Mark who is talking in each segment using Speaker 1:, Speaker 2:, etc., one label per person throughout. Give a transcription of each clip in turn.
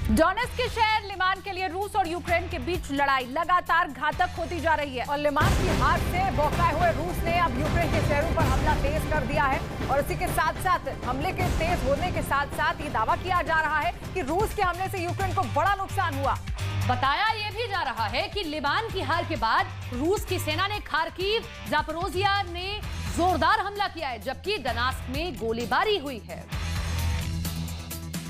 Speaker 1: Donetsk के शहर लिमान के लिए रूस और यूक्रेन के बीच लड़ाई लगातार घातक होती जा रही है और लिमान की हार से बौखलाए हुए रूस ने अब यूक्रेन के शहरों पर हमला तेज कर दिया है और इसी के साथ साथ हमले के तेज होने के साथ साथ ये दावा किया जा रहा है कि रूस के हमले से यूक्रेन को बड़ा नुकसान हुआ।
Speaker 2: बताया यह भी जा रहा है कि लिमान की हार के बाद रूस की सेना ने खार्किव, जापोरोजिया ने जोरदार हमला किया है, जबकि डोनेट्स्क में गोलीबारी हुई है।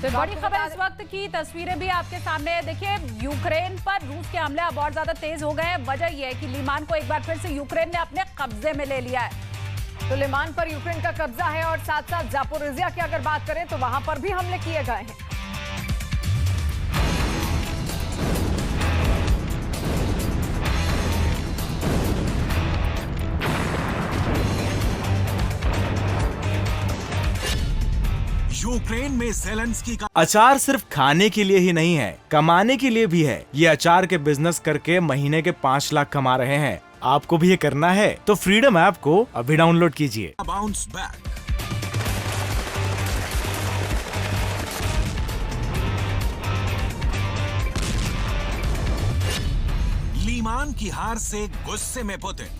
Speaker 1: तो बड़ी खबर इस वक्त की तस्वीरें भी आपके सामने है। देखिए, यूक्रेन पर रूस के हमले अब और ज्यादा तेज हो गए हैं। वजह यह है कि लिमान को एक बार फिर से यूक्रेन ने अपने कब्जे में ले लिया है। तो लिमान पर यूक्रेन का कब्जा है और साथ साथ जापोरोजिया की अगर बात करें तो वहां पर भी हमले किए गए हैं।
Speaker 3: यूक्रेन में ज़ेलेंस्की का
Speaker 4: अचार सिर्फ खाने के लिए ही नहीं है, कमाने के लिए भी है। ये अचार के बिजनेस करके महीने के 5 लाख कमा रहे हैं। आपको भी ये करना है तो फ्रीडम ऐप को अभी डाउनलोड कीजिए।
Speaker 3: Bounce back. लीमान की हार से गुस्से में पुतिन।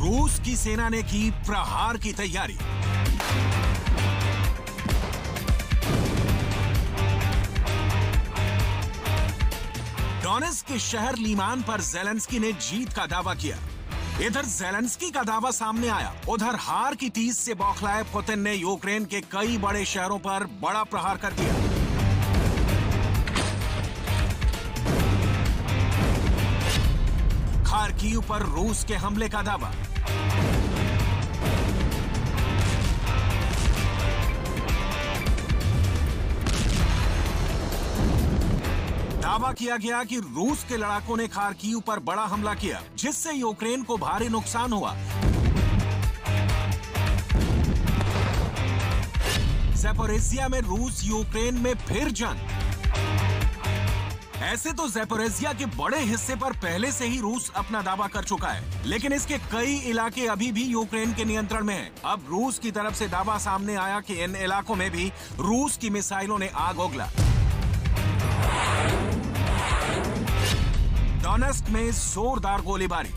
Speaker 3: रूस की सेना ने की प्रहार की तैयारी। डोनेट्स्क के शहर लीमान पर ज़ेलेंस्की ने जीत का दावा किया। इधर ज़ेलेंस्की का दावा सामने आया, उधर हार की टीस से बौखलाए पुतिन ने यूक्रेन के कई बड़े शहरों पर बड़ा प्रहार कर दिया। खार्किव पर रूस के हमले का दावा। दावा किया गया कि रूस के लड़ाकों ने खार्किव पर बड़ा हमला किया, जिससे यूक्रेन को भारी नुकसान हुआ। ज़ैपोरिज़िया में रूस यूक्रेन में फिर जंग। ऐसे तो ज़ैपोरिज़िया के बड़े हिस्से पर पहले से ही रूस अपना दावा कर चुका है, लेकिन इसके कई इलाके अभी भी यूक्रेन के नियंत्रण में हैं। अब रूस की तरफ से दावा सामने आया कि इन इलाकों में भी रूस की मिसाइलों ने आग उगला। डोनेट्स्क में जोरदार गोलीबारी।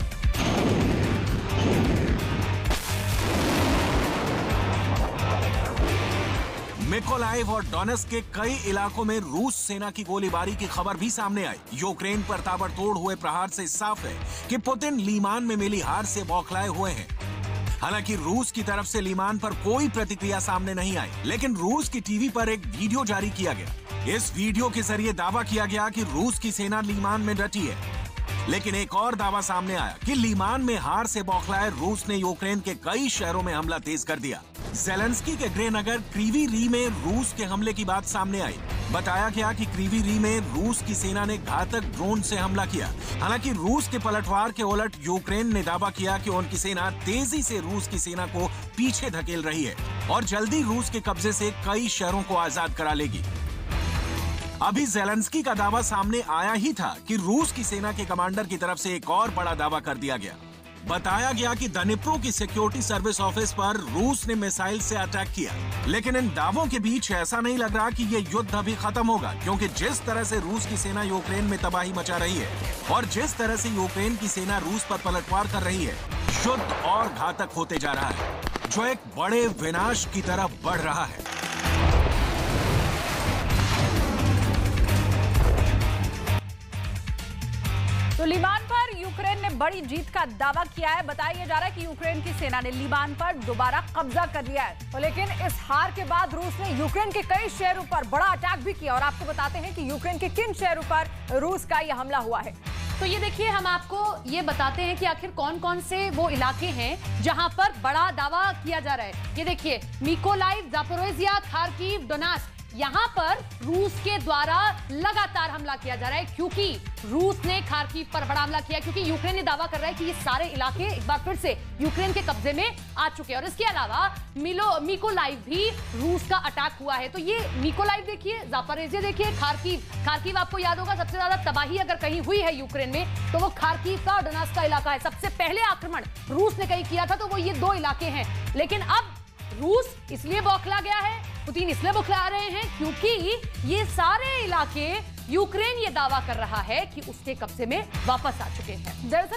Speaker 3: मिकोलाइव और डोनेट्स्क के कई इलाकों में रूस सेना की गोलीबारी की खबर भी सामने आई। यूक्रेन पर ताबड़तोड़ हुए प्रहार से साफ है कि पुतिन लीमान में मिली हार से बौखलाए हुए हैं। हालांकि रूस की तरफ से लीमान पर कोई प्रतिक्रिया सामने नहीं आई, लेकिन रूस की टीवी पर एक वीडियो जारी किया गया। इस वीडियो के जरिए दावा किया गया कि रूस की सेना लीमान में डटी है, लेकिन एक और दावा सामने आया कि लीमान में हार से बौखलाए रूस ने यूक्रेन के कई शहरों में हमला तेज कर दिया। ज़ेलेंस्की के गृहनगर क्रीवी री में रूस के हमले की बात सामने आई। बताया गया कि क्रीवी री में रूस की सेना ने घातक ड्रोन से हमला किया। हालांकि रूस के पलटवार के उलट यूक्रेन ने दावा किया कि उनकी सेना तेजी से रूस की सेना को पीछे धकेल रही है और जल्दी रूस के कब्जे से कई शहरों को आजाद करा लेगी। अभी ज़ेलेंस्की का दावा सामने आया ही था कि रूस की सेना के कमांडर की तरफ से एक और बड़ा दावा कर दिया गया। बताया गया कि दनिप्रो की सिक्योरिटी सर्विस ऑफिस पर रूस ने मिसाइल से अटैक किया, लेकिन इन दावों के बीच ऐसा नहीं लग रहा कि ये युद्ध अभी खत्म होगा, क्योंकि जिस तरह से रूस की सेना यूक्रेन में तबाही मचा रही है और जिस तरह से यूक्रेन की सेना रूस पर पलटवार कर रही है, युद्ध और घातक होते जा रहा है, जो एक बड़े विनाश की तरफ बढ़ रहा है।
Speaker 1: तो लिमान पर यूक्रेन ने बड़ी जीत का दावा किया है। बताया जा रहा है कि यूक्रेन की सेना ने लिमान पर दोबारा कब्जा कर लिया है, तो लेकिन इस हार के बाद रूस ने यूक्रेन के कई शहरों पर बड़ा अटैक भी किया और आपको बताते हैं कि यूक्रेन के किन शहरों पर रूस का यह हमला हुआ है।
Speaker 2: तो ये देखिए, हम आपको ये बताते हैं कि आखिर कौन कौन से वो इलाके हैं जहां पर बड़ा दावा किया जा रहा है। ये देखिए, मिकोलाइव, जापोरोजिया, खार्किव, डोनेट्स्क, यहाँ पर रूस के द्वारा लगातार हमला किया जा रहा है, क्योंकि रूस ने खार्किव पर बड़ा हमला किया, क्योंकि यूक्रेन ने दावा कर रहा है कि ये सारे इलाके एक बार फिर से यूक्रेन के कब्जे में आ चुके हैं। और इसके अलावा मिकोलाइव भी रूस का अटैक हुआ है। तो ये मिकोलाइव देखिए, जापोरिज़िया देखिए, खार्किव आपको याद होगा सबसे ज्यादा तबाही अगर कहीं हुई है यूक्रेन में तो वो खार्किव का और डोनेट्स्क का इलाका है। सबसे पहले आक्रमण रूस ने कहीं किया था तो वो ये दो इलाके हैं, लेकिन अब रूस इसलिए बौखला गया है, पुतिन इसलिए बौखला रहे हैं क्योंकि ये सारे इलाके यूक्रेन ये दावा कर रहा है कि उसके कब्जे में वापस आ चुके हैं।
Speaker 1: दरअसल